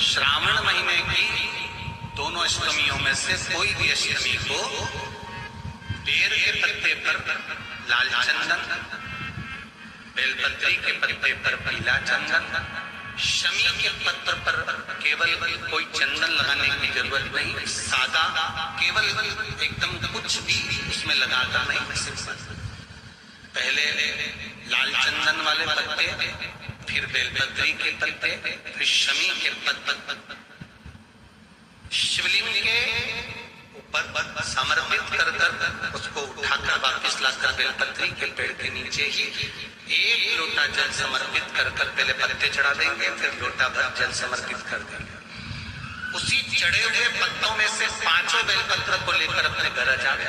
श्रावण महीने की दोनों अष्टमियों में से कोई भी अष्टमी को बेर के पत्ते पर लाल चंदन, बेलपत्री के पत्ते पर पीला चंदन, शमी के पत्र पर केवल कोई चंदन लगाने की जरूरत नहीं, सादा केवल एकदम कुछ भी उसमें लगाता नहीं, सिर्फ पहले लाल चंदन वाले पत्ते, फिर बेलपत्री के पत्ते, फिर शमी के पत्ते शिवलिंग के ऊपर समर्पित कर कर उसको उठाकर वापस लाकर बेलपत्री के पेड़ के नीचे ही एक लोटा जल समर्पित कर कर पहले पत्ते चढ़ा देंगे, फिर लोटा भर जल समर्पित कर देंगे। उसी चढ़े हुए पत्तों में से 5 बेलपत्र को लेकर अपने घर आ जाए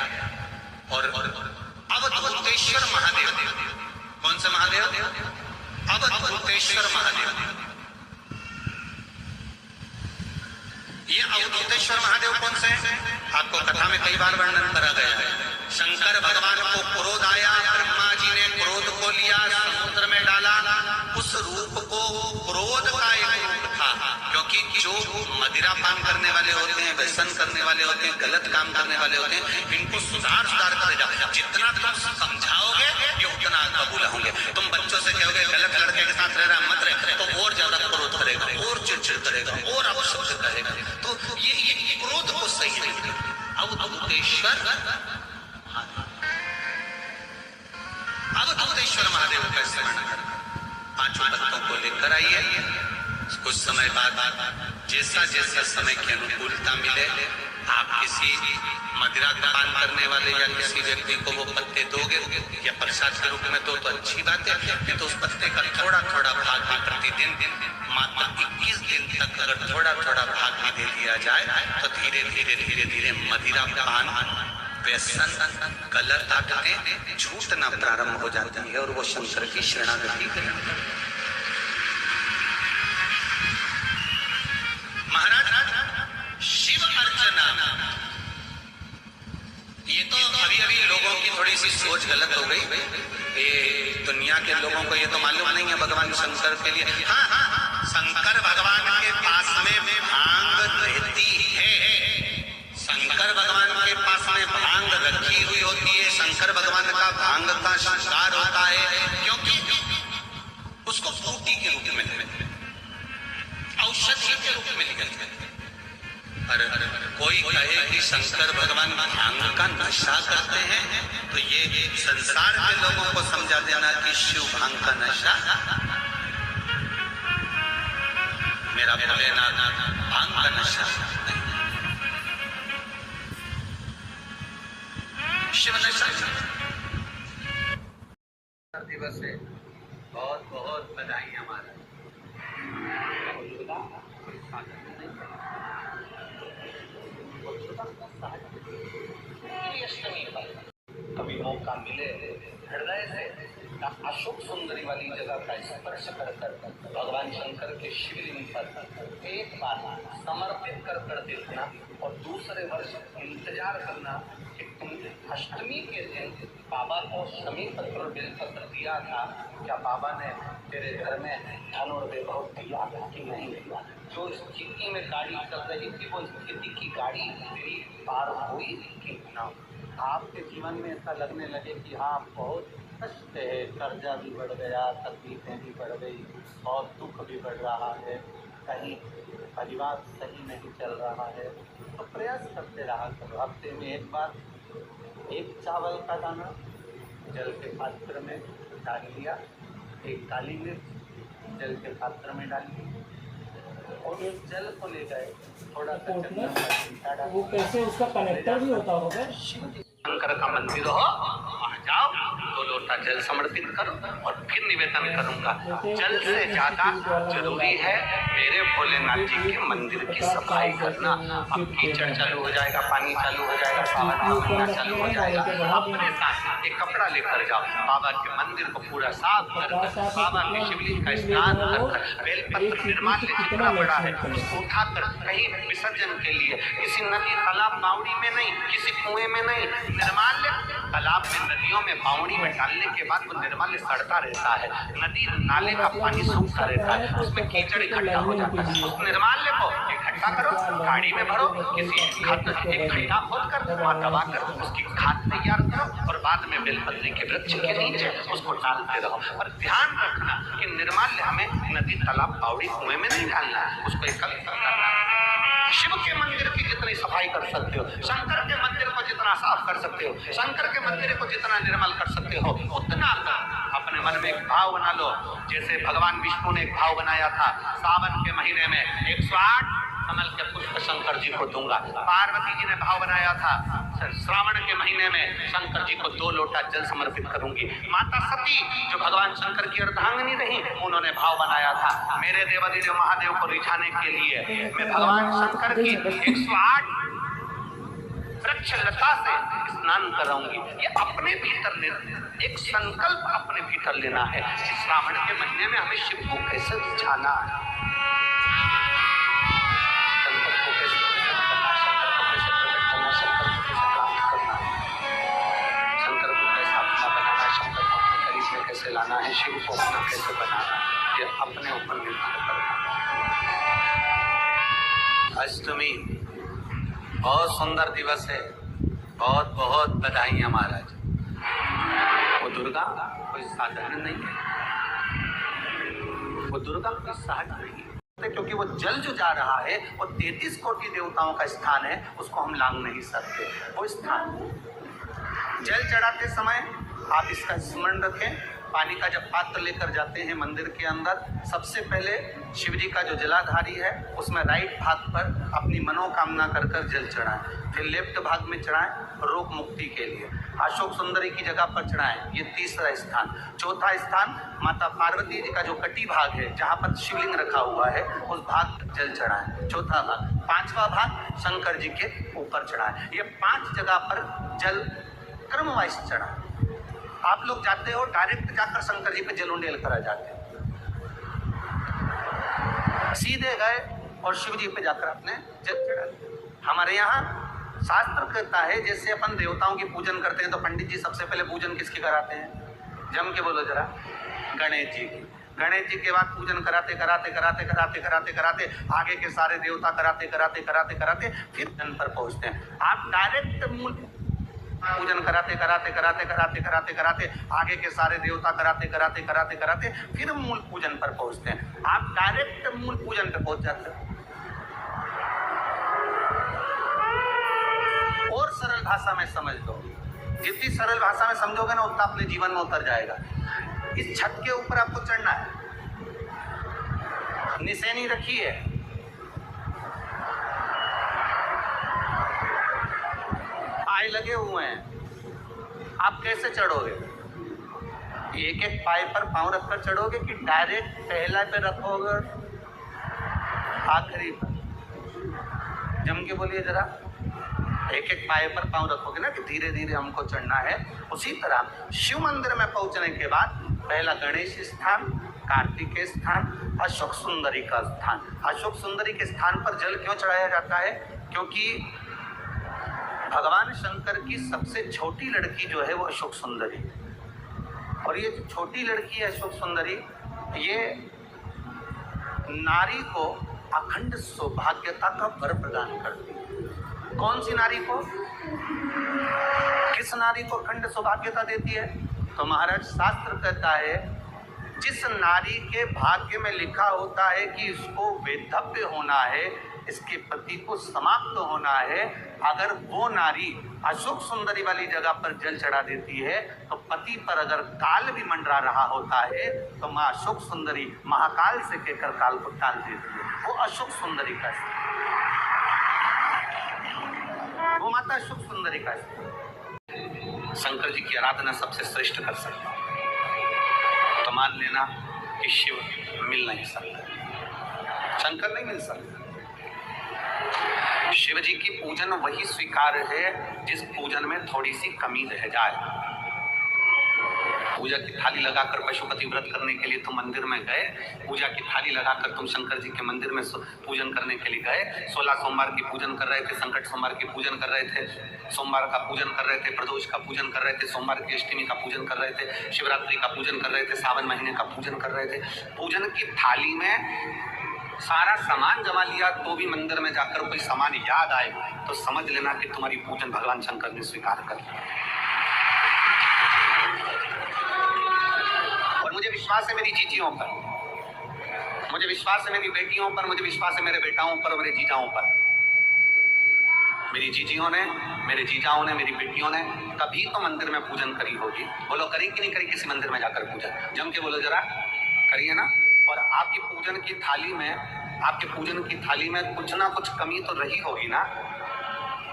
और अवधूतेश्वर महादेव, कौन सा महादेव? अवधूतेश्वर महादेव। ये अवधूतेश्वर महादेव कौन से हैं? आपको कथा में कई बार वर्णन करा गया है। शंकर भगवान को क्रोध आया, ब्रह्मा जी ने क्रोध को लिया, समुद्र में डाला। उस रूप को क्रोध का एक रूप था, क्योंकि जो मदिरा पान करने वाले होते हैं, व्यसन करने वाले होते हैं, गलत काम करने वाले होते हैं, इनको सुधार करेगा। जितना तुम समझाओगे ये उतना कबूल होंगे। तुम बच्चों से कहोगे गलत लड़के के साथ रह रहा मत रहे, तो और ज्यादा क्रोध करेगा, और चिड़चिड़ करेगा, और अपशब्द करेगा। तो ये क्रोध को सही नहीं। अवधूतेश्वर महादेव का स्मरण कर 5 पत्तों को लेकर आइए। कुछ समय बाद जैसा जैसा समय की अनुकूलता मिले, आप किसी मदिरा पान करने वाले या किसी व्यक्ति को वो पत्ते दोगे या प्रसाद के रूप में दो तो अच्छी बात है, नहीं तो उस पत्ते का थोड़ा थोड़ा भाग भी प्रतिदिन मात्र 21 दिन तक अगर थोड़ा थोड़ा भाग भी दे दिया जाए तो धीरे धीरे धीरे धीरे मदिरा पान, व्यसन, गलत आदतें छूटना प्रारंभ हो जाती है और वो शंकर की शरणागति करेंगे। महाराज शिव अर्चना, ये तो अभी अभी लोगों की थोड़ी सी सोच गलत हो गई। ये दुनिया के लोगों को ये तो मालूम नहीं है भगवान शंकर के लिए। हाँ, शंकर भगवान के पास में भांग रहती है, शंकर भगवान के पास में भांग रखी हुई होती है। शंकर भगवान का भांग का शिकार होता है, क्योंकि उसको फ्रूटी के रूप में, औषधि के रूप में निकलते हैं। और कोई कहे कि शंकर भगवान भांग का नशा करते हैं, तो ये संसार के लोगों को समझा देना कि शिव भांग का नशा, मेरा भोलेनाथ भांग का नशा नहीं, शिव नशा। दिवस है, बहुत बहुत बधाई हमारा। कभी मौका मिले हृदय से अशोक सुंदरी वाली जगह का स्पर्श कर भगवान शंकर के शिवलिंग पर एक बार समर्पित कर देखना और दूसरे वर्ष इंतजार करना कि तुम अष्टमी के दिन बाबा को शमी पत्र और बेलपत्र दिया था, क्या बाबा ने तेरे घर में धन और वैभव दिया कि नहीं दिया? जो स्थिति में गाड़ी चल रही थी वो स्थिति की गाड़ी तेरी पार हुई कि ना? आपके जीवन में ऐसा लगने लगे कि हाँ बहुत कष्ट है, कर्जा भी बढ़ गया, तकलीफें भी बढ़ गई और दुख भी बढ़ रहा है, कहीं परिवार सही नहीं चल रहा है, तो प्रयास करते रहा करो। हफ्ते में एक बार एक चावल का दाना जल के पात्र में डाल लिया, एक काली मिर्च जल के पात्र में डालिए और एक जल को ले गए थोड़ा सा वो कैसे उसका कनेक्टर भी होता होगा। शंकर का मंदिर हो, वहाँ जाओ, 2 लोटा जल समर्पित करो और फिर निवेदन करूंगा, जल से ज्यादा जरूरी है मेरे भोलेनाथ जी के मंदिर की सफाई करना। अब कीचड़ चालू हो जाएगा, पानी चालू हो जाएगा, सावन का महीना चालू हो जाएगा, अपने साथ एक कपड़ा लेकर जाओ, बाबा के मंदिर को पूरा साफ कर, बाबा के शिवलिंग का स्नान कर, बेलपत्र निर्माल्य जितना बड़ा है उसको उठाकर कहीं विसर्जन के लिए, किसी नदी तालाब बावड़ी में नहीं, किसी कुएं में नहीं, निर्माल्य तालाब में, नदियों में, बावड़ी में डालने के बाद वो निर्मल सड़ता रहता है, नदी नाले का पानी सूखता रहता है, उसमें कीचड़ इकट्ठा हो जाता है। उस निर्माल्य को इकट्ठा करो, गाड़ी में भरो, किसी खाद एक गड्ढा खोद कर वहाँ दबा कर उसकी खाद तैयार करो और बाद में बेलपत्री के वृक्ष के नीचे उसको डालते रहो। और ध्यान रखना कि निर्माल्य हमें नदी, तालाब, बावड़ी, कुएं में नहीं डालना है, उसको एकत्रित करना है। शिव के मंदिर की जितनी सफाई कर सकते हो, शंकर के मंदिर को जितना साफ कर सकते हो, शंकर के मंदिर को जितना निर्मल कर सकते हो, उतना अपने मन में एक भाव बना लो। जैसे भगवान विष्णु ने एक भाव बनाया था, सावन के महीने में 108 कमल के पुष्प शंकर जी को दूंगा। पार्वती जी ने भाव बनाया था, श्रावण के महीने में शंकर जी को 2 लोटा जल समर्पित करूंगी। माता सती जो भगवान शंकर की अर्धांगिनी रही, उन्होंने भाव बनाया था, मेरे देवादिदेव महादेव को रिझाने के लिए मैं भगवान शंकर की 108 वृक्ष लता से स्नान कराऊंगी। ये अपने भीतर एक संकल्प अपने भीतर लेना है कि श्रावण के महीने में हमें शिव को कैसे रिझाना है, कैसे लाना है, शिव को अपना कैसे बनाना है, ये अपने ऊपर निर्भर करना है। अष्टमी बहुत सुंदर दिवस है, बहुत बहुत बधाइयाँ महाराज। वो दुर्गा कोई साधारण नहीं है, वो दुर्गा कोई सहज नहीं है, क्योंकि वो जल जो जा रहा है वो 33 कोटि देवताओं का स्थान है, उसको हम लांघ नहीं सकते। वो स्थान जल चढ़ाते समय आप इसका स्मरण रखें। पानी का जब पात्र लेकर जाते हैं मंदिर के अंदर, सबसे पहले शिव जी का जो जलाधारी है उसमें राइट भाग पर अपनी मनोकामना कर कर जल चढ़ाएं, फिर लेफ्ट भाग में चढ़ाएं रोग मुक्ति के लिए। अशोक सुंदरी की जगह पर चढ़ाएं, ये तीसरा स्थान। चौथा स्थान माता पार्वती जी का जो कटी भाग है जहाँ पर शिवलिंग रखा हुआ है उस भाग पर जल चढ़ाएं, चौथा भाग। पांचवा भाग शंकर जी के ऊपर चढ़ाएं। ये 5 जगह पर जल क्रमवाइज चढ़ाएं। आप लोग जाते हो डायरेक्ट जाकर शंकर जी पे जल उंडेल करा जाते हो, सीधे गए और शिव जी पे जाकर आपने जल चढ़ा दिया। हमारे यहाँ शास्त्र कहता है जैसे अपन देवताओं की पूजन करते हैं तो पंडित जी सबसे पहले पूजन किसकी कराते हैं, जम के बोलो जरा, गणेश जी की। गणेश जी के बाद पूजन कराते कराते कराते कराते कराते कराते आगे के सारे देवता कराते कराते कराते कराते फिर जन पर पहुँचते हैं। आप डायरेक्ट मूल पूजन कराते कराते कराते कराते कराते कराते आगे के सारे देवता कराते कराते कराते कराते फिर मूल पूजन पर पहुंचते हैं। आप डायरेक्ट मूल पूजन पे पहुंच जाते हैं। और सरल भाषा में समझ लो, जितनी सरल भाषा में समझोगे ना उतना अपने जीवन में उतर जाएगा। इस छत के ऊपर आपको चढ़ना है, निशानी रखी है, पाए लगे हुए हैं, आप कैसे चढ़ोगे? एक एक पाए पर पांव रखकर चढ़ोगे कि डायरेक्ट पहला पे रखोगे आखिरी पर? जम के बोलिए जरा, एक एक पाए पर पांव रखोगे ना कि धीरे धीरे हमको चढ़ना है। उसी तरह शिव मंदिर में पहुंचने के बाद पहला गणेश स्थान, कार्तिकेय स्थान, अशोक सुंदरी का स्थान। अशोक सुंदरी के स्थान पर जल क्यों चढ़ाया जाता है? क्योंकि भगवान शंकर की सबसे छोटी लड़की जो है वो अशोक सुंदरी, और ये जो छोटी लड़की है अशोक सुंदरी, ये नारी को अखंड सौभाग्यता का वर प्रदान करती है। कौन सी नारी को? किस नारी को अखंड सौभाग्यता देती है? तो महाराज शास्त्र कहता है जिस नारी के भाग्य में लिखा होता है कि इसको वैधव्य होना है, इसके पति को समाप्त होना है, अगर वो नारी अशोक सुंदरी वाली जगह पर जल चढ़ा देती है तो पति पर अगर काल भी मंडरा रहा होता है तो माँ अशोक सुंदरी महाकाल से कहकर काल को टाल देती है। वो अशोक सुंदरी का स्थान, वो माता अशोक सुंदरी का स्थान। शंकर जी की आराधना सबसे श्रेष्ठ कर सकता है तो मान लेना कि शिव मिल नहीं सकता, शंकर नहीं मिल सकता। शिव जी की पूजन वही स्वीकार है जिस पूजन में थोड़ी सी कमी रह जाए। पूजा की थाली लगाकर पशुपति व्रत करने के लिए तुम मंदिर में गए, पूजा की थाली लगाकर तुम शंकर जी के मंदिर में पूजन करने के लिए गए। 16 सोमवार की पूजन कर रहे थे, संकट सोमवार की पूजन कर रहे थे, सोमवार का पूजन कर रहे थे, प्रदोष का पूजन कर रहे थे, सोमवार की अष्टमी का पूजन कर रहे थे, शिवरात्रि का पूजन कर रहे थे, सावन महीने का पूजन कर रहे थे। पूजन की थाली में सारा सामान जमा लिया तो भी मंदिर में जाकर कोई सामान याद आए तो समझ लेना कि तुम्हारी पूजन भगवान शंकर ने स्वीकार कर लिया। और मुझे विश्वास है मेरी जीजियों पर, मुझे विश्वास है मेरी बेटियों पर, मुझे विश्वास है मेरे बेटाओं पर, मेरे जीजाओं पर। मेरी जीजियों ने, मेरे जीजाओं ने, मेरी बेटियों ने कभी तो मंदिर में पूजन करी होगी। बोलो करी कि नहीं करी किसी मंदिर में जाकर पूजन? जम के बोलो जरा, करिए ना। और आपकी पूजन की थाली में, आपके पूजन की थाली में कुछ ना कुछ कमी तो रही होगी ना।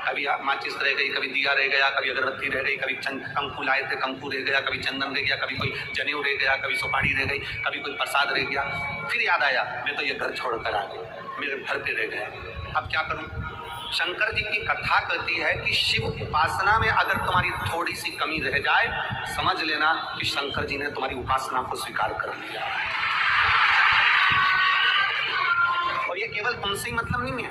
कभी माचिस रह गई, कभी दिया रह गया, कभी अगरबत्ती रह गई, कभी कंकु लाए थे कंकु रह गया, कभी चंदन रह गया, कभी कोई जनेऊ रह गया, कभी सुपारी रह गई, कभी कोई प्रसाद रह गया। फिर याद आया मैं तो ये घर छोड़कर आ गई, मेरे घर पे रह गए, अब क्या करूं? शंकर जी की कथा कहती है कि शिव उपासना में अगर तुम्हारी थोड़ी सी कमी रह जाए, समझ लेना कि शंकर जी ने तुम्हारी उपासना को स्वीकार कर लिया। और ये केवल तुमसे ही मतलब नहीं है,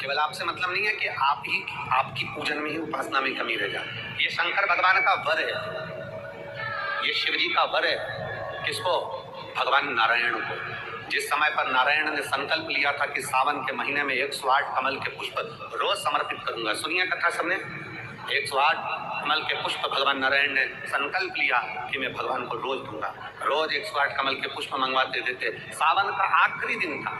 केवल आपसे मतलब नहीं है कि आप ही आपकी पूजन में ही उपासना में कमी रह जाए। ये शंकर भगवान का वर है, ये शिव जी का वर है। किसको? भगवान नारायण को। जिस समय पर नारायण ने संकल्प लिया था कि सावन के महीने में 108 कमल के पुष्प रोज समर्पित करूंगा। सुनिए कथा सबने, 108 कमल के पुष्प भगवान नारायण ने संकल्प लिया कि मैं भगवान को रोज दूंगा। रोज 108 कमल के पुष्प मंगवाते देते। सावन का आखिरी दिन था,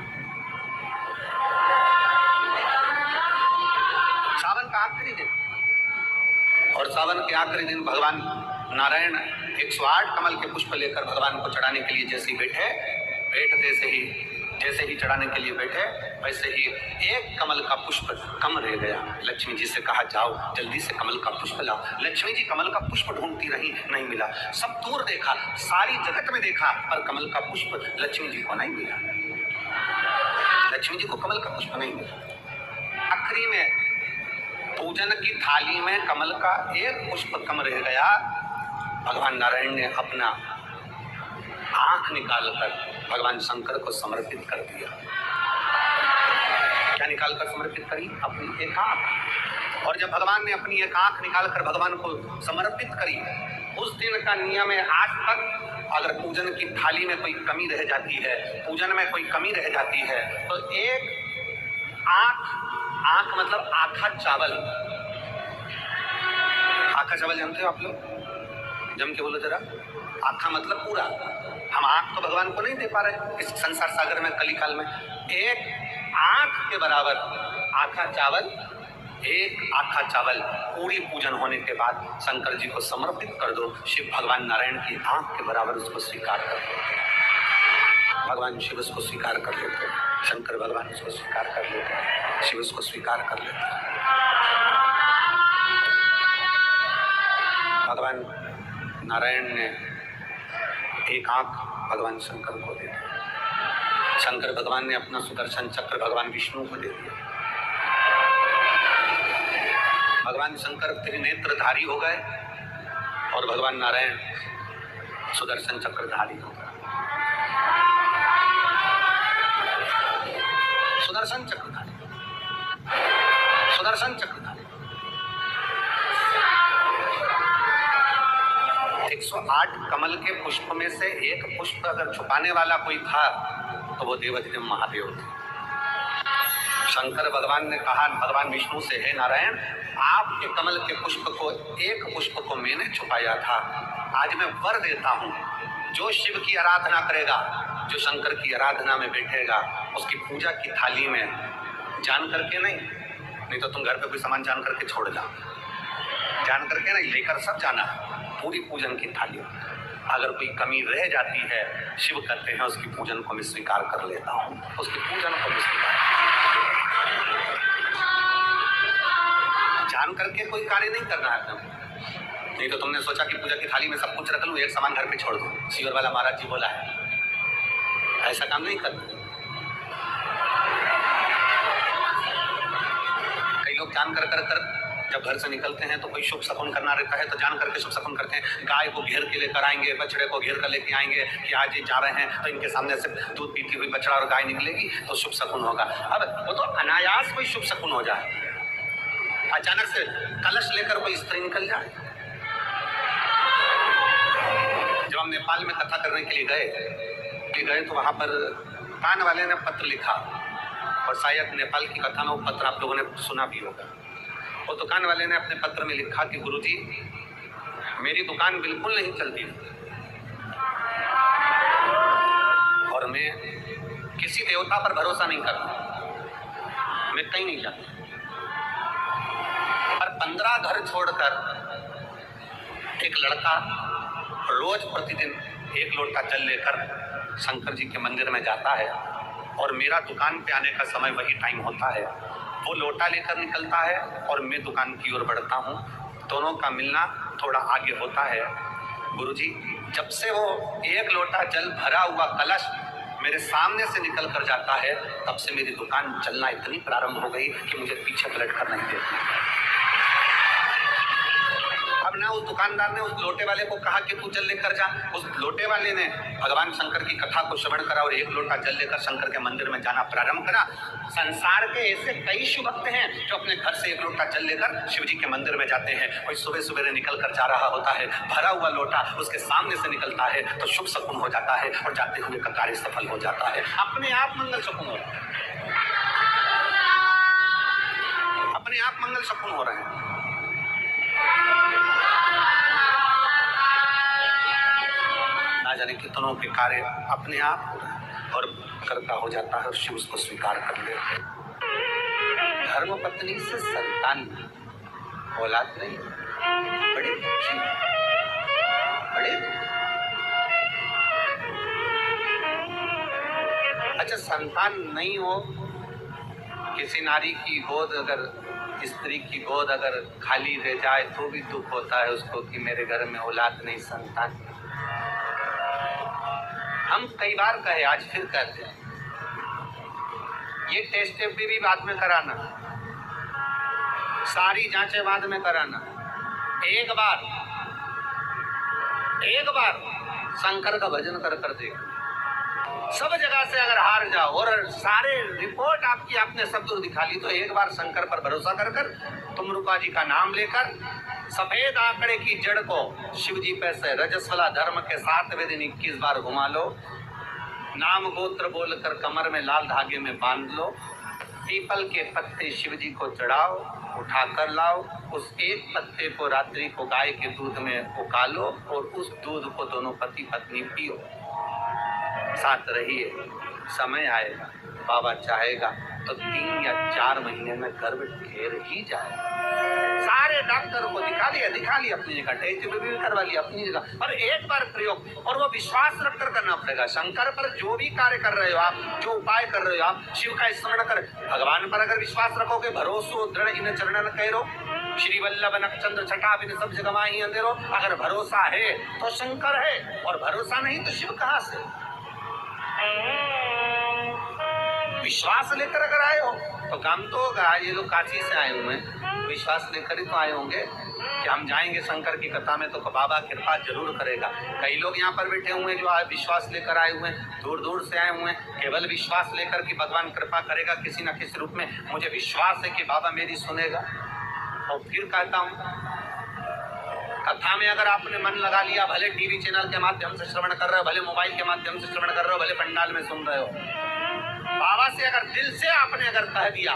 सावन का आखिरी दिन, और सावन के आखिरी दिन भगवान नारायण 108 कमल के पुष्प लेकर भगवान को चढ़ाने के लिए जैसे ही बैठते जैसे ही चढ़ाने के लिए बैठे, वैसे ही एक कमल का पुष्प कम रह गया। लक्ष्मी जी से कहा जाओ जल्दी से कमल का पुष्प लाओ। लक्ष्मी जी कमल का पुष्प ढूंढती रही, नहीं मिला। सब दूर देखा, सारी जगत में देखा, पर कमल का पुष्प लक्ष्मी जी को नहीं मिला। लक्ष्मी जी को कमल का पुष्प नहीं मिला। आखिरी में पूजन की थाली में कमल का एक पुष्प कम रह गया। भगवान नारायण ने अपना आंख निकालकर भगवान शंकर को समर्पित कर दिया। क्या निकालकर समर्पित करी? अपनी एक आंख। और जब भगवान ने अपनी एक आंख निकालकर भगवान को समर्पित करी, उस दिन का नियम है आज तक अगर पूजन की थाली में कोई कमी रह जाती है, पूजन में कोई कमी रह जाती है, तो एक आंख मतलब आखा चावल। आखा चावल जानते हो आप लोग? जम के बोलो जरा। आखा मतलब पूरा। हम आंख तो भगवान को नहीं दे पा रहे इस संसार सागर में, कलिकाल में। एक आंख के बराबर आखा चावल, एक आखा चावल पूरी पूजन होने के बाद शंकर जी को समर्पित कर दो। शिव भगवान नारायण की आंख के बराबर उसको स्वीकार कर दो। भगवान शिव उसको स्वीकार कर लेते, शंकर भगवान उसको स्वीकार कर लेते, शिव उसको स्वीकार कर लेते। भगवान नारायण ने एक आंख भगवान शंकर को दे दिया। शंकर भगवान ने अपना सुदर्शन चक्र भगवान विष्णु को दे दिया। भगवान शंकर त्रिनेत्रधारी हो गए और भगवान नारायण सुदर्शन चक्रधारी हो गए। सुदर्शन चक्रधारी, सुदर्शन चक्रधारी। 108 कमल के पुष्प में से एक पुष्प अगर छुपाने वाला कोई था तो वो देवाधिदेव महादेव थे। शंकर भगवान ने कहा भगवान विष्णु से, हे नारायण, आपके कमल के पुष्प को, एक पुष्प को मैंने छुपाया था। आज मैं वर देता हूँ, जो शिव की आराधना करेगा, जो शंकर की आराधना में बैठेगा, उसकी पूजा की थाली में जान करके नहीं तो तुम घर पे कोई सामान जान करके छोड़ जाओ, जान करके नहीं, लेकर सब जाना। पूरी पूजन की थाली अगर कोई कमी रह जाती है, शिव कहते हैं उसकी पूजन को मैं स्वीकार कर लेता हूँ, उसकी पूजन को मैं स्वीकार। जान करके कोई कार्य नहीं करना है तुम, नहीं तो तुमने सोचा कि पूजा की थाली में सब कुछ रख लूँ, एक सामान घर पे छोड़ दो। शिवर वाला महाराज जी बोला है, ऐसा काम नहीं करना। कई लोग जान कर जब घर से निकलते हैं तो कोई शुभ शकुन करना रहता है तो जान करके शुभ शकुन करते हैं। गाय को घेर के लेकर आएंगे, बछड़े को घेर कर लेके आएंगे कि आज ये जा रहे हैं तो इनके सामने से दूध पीती हुई बछड़ा और गाय निकलेगी तो शुभ शकुन होगा। अब वो तो अनायास कोई शुभ शकुन हो जाए। अचानक से कलश लेकर कोई स्त्री निकल जाए। जब हम नेपाल में कथा करने के लिए गए तो वहां पर कान वाले ने पत्र लिखा और शायद नेपाल की कथा में वो पत्र आप लोगों ने सुना भी होगा। वो दुकान वाले ने अपने पत्र में लिखा कि गुरुजी, मेरी दुकान बिल्कुल नहीं चलती और मैं किसी देवता पर भरोसा नहीं करता, मैं कहीं नहीं जाता। पर 15 घर छोड़कर एक लड़का रोज प्रतिदिन 1 लोटा जल लेकर शंकर जी के मंदिर में जाता है और मेरा दुकान पे आने का समय वही टाइम होता है। वो लोटा लेकर निकलता है और मैं दुकान की ओर बढ़ता हूँ। दोनों का मिलना थोड़ा आगे होता है। गुरुजी, जब से वो 1 लोटा जल भरा हुआ कलश मेरे सामने से निकल कर जाता है तब से मेरी दुकान चलना इतनी प्रारंभ हो गई कि मुझे पीछे पलट कर नहीं देती। अब ना उस दुकानदार ने उस लोटे वाले को कहा कि तू जल लेकर जा। उस लोटे वाले ने भगवान शंकर की कथा को श्रवण करा और 1 लोटा जल लेकर शंकर के मंदिर में जाना प्रारंभ करा। संसार के ऐसे कई शुभ भक्त हैं जो अपने घर से 1 लोटा जल लेकर शिव जी के मंदिर में जाते हैं। कोई सुबह सुबह निकल कर जा रहा होता है, भरा हुआ लोटा उसके सामने से निकलता है तो शुभ शकुन हो जाता है और जाते हुए का कार्य सफल हो जाता है। अपने आप मंगल शकुन हो रहा है, अपने आप मंगल शकुन हो रहे हैं। ना जाने कितनों के कार्य अपने आप हो रहे हैं और करता हो जाता है और शिव उसको स्वीकार कर लेते हैं। धर्म पत्नी से संतान औलाद नहीं, बड़े दुखी, बड़े। अच्छा, संतान नहीं हो, किसी नारी की गोद अगर, स्त्री की गोद अगर खाली रह जाए तो भी दुख होता है उसको कि मेरे घर में औलाद नहीं, संतान। हम कई बार कहे, आज फिर कहते हैं, ये टेस्ट भी बाद में कराना, सारी जांचें बाद में कराना। एक बार शंकर का भजन कर देखो। सब जगह से अगर हार जाओ और सारे रिपोर्ट आपने सब दूर दिखा ली तो एक बार शंकर पर भरोसा कर तुम रूपा जी का नाम लेकर सफेद आंकड़े की जड़ को शिव जी पे से रजस्वला धर्म के 7 वेद 21 बार घुमा लो। नाम गोत्र बोलकर कमर में लाल धागे में बांध लो। पीपल के पत्ते शिव जी को चढ़ाओ, उठा कर लाओ। उस एक पत्ते को रात्रि को गाय के दूध में उकालो और उस दूध को दोनों पति पत्नी पियो। साथ रहिए, समय आएगा, बाबा चाहेगा तो 3 या 4 महीने में गर्भ घेर ही जाएगा। सारे डॉक्टर को दिखा लिया अपनी जगह, टेस्ट भी करवा लिया अपनी जगह, और एक बार प्रयोग, और वो विश्वास रखकर करना पड़ेगा। शंकर पर जो भी कार्य कर रहे हो आप, जो उपाय कर रहे हो आप, शिव का स्मरण कर, भगवान पर अगर विश्वास रखोगे, भरोसो दृढ़ इन चरणन करो, श्री वल्लभ नक्षत्र छठा बिन सब जगह ही अंधेरो। अगर भरोसा है तो शंकर है और भरोसा नहीं तो शिव कहाँ से। विश्वास लेकर अगर आए हो तो काम तो होगा। ये लोग काशी से आए हुए हैं, विश्वास लेकर ही तो आए होंगे कि हम जाएंगे शंकर की कथा में तो बाबा कृपा जरूर करेगा। कई लोग यहाँ पर बैठे हुए हैं जो आज विश्वास लेकर आए हुए हैं, दूर दूर से आए हुए हैं, केवल विश्वास लेकर कि भगवान कृपा करेगा किसी न किसी रूप में। मुझे विश्वास है कि बाबा मेरी सुनेगा। और फिर कहता हूँ, कथा में अगर आपने मन लगा लिया, भले टीवी चैनल के माध्यम से श्रवण कर रहे हो, भले मोबाइल के माध्यम से श्रवण कर रहे हो, भले पंडाल में सुन रहे हो, बाबा से अगर दिल से आपने अगर कह दिया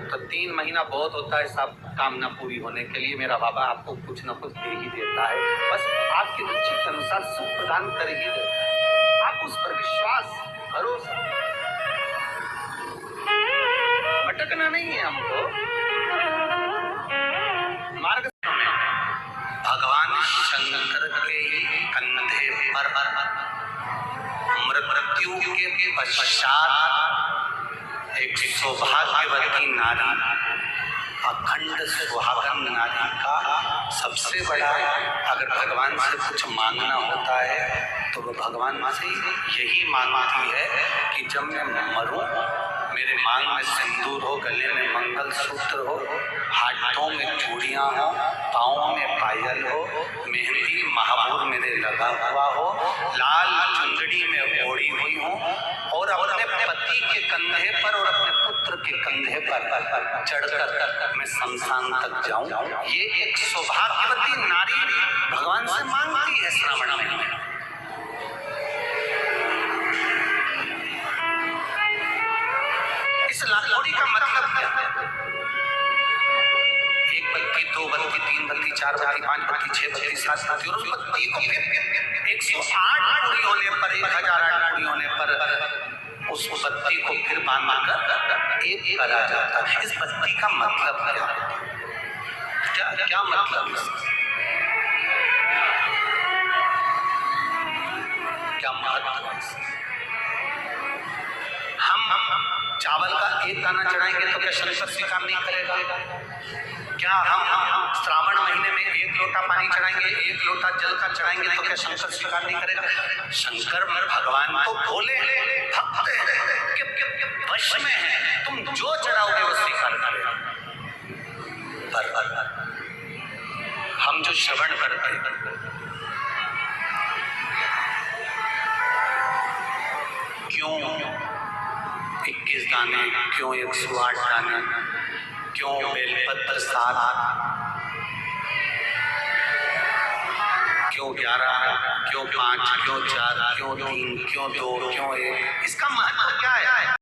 तो 3 महीना बहुत होता है सब कामना पूरी होने के लिए। मेरा बाबा आपको कुछ न कुछ दे ही देता है, बस आपकी रुचि के अनुसार सुख प्रदान कर ही देता है। आप उस पर विश्वास, भरोसा, भटकना नहीं है हमको। मार्ग भगवान शंकर के कंधे पर मृत्यु के पश्चात एक सौभाग्यवती नारी, अखंड सुहागन नारी का सबसे बड़ा, अगर भगवान से कुछ मांगना होता है तो वो भगवान से यही मांगती है कि जब मैं मरूं मेरे मांग में सिंदूर हो, गले में मंगल सूत्र हो, हाथों में चूड़ियां हो, पाँव में पायल हो, मेहंदी महापुर मेरे लगा हुआ हो, लाल चुंदड़ी में ओढ़ी हुई हो और अपने पति के कंधे पर और अपने पुत्र के कंधे पर चढ़कर मैं शमशान तक जाऊं। ये एक सौभाग्यवती नारी भगवान से मांगती है श्रावण महीने। इस लाखोड़ी का मतलब क्या है? एक बत्ती, दो बत्ती, तीन बत्ती, चार बत्ती, पांच बत्ती, छह बत्ती, सात बत्ती और उस बत्ती को फिर 108 पूरी होने पर, 1008 पूरी होने पर उस बत्ती को फिर बांधकर एक करा जाता है। इस बत्ती का मतलब क्या? क्या मतलब है? क्या महत्व है? हम चावल का एक दाना चढ़ाएंगे तो क्या शंकर स्वीकार नहीं करेगा? क्या हम श्रावण महीने में एक लोटा पानी चढ़ाएंगे, एक लोटा जल का चढ़ाएंगे तो क्या शंकर स्वीकार नहीं करेगा? शंकर भगवान तो भोले भक्त के वश में है, तुम जो चढ़ाओगे वो स्वीकार करेगा। पर हम जो श्रवण करते हैं, क्यों 21 दाने, क्यों 108 दाने, क्यों बेलपत्र 7, क्यों 11, क्यों 5, क्यों 4, क्यों 3, क्यों 2, क्यों 1? इसका महत्व क्या है?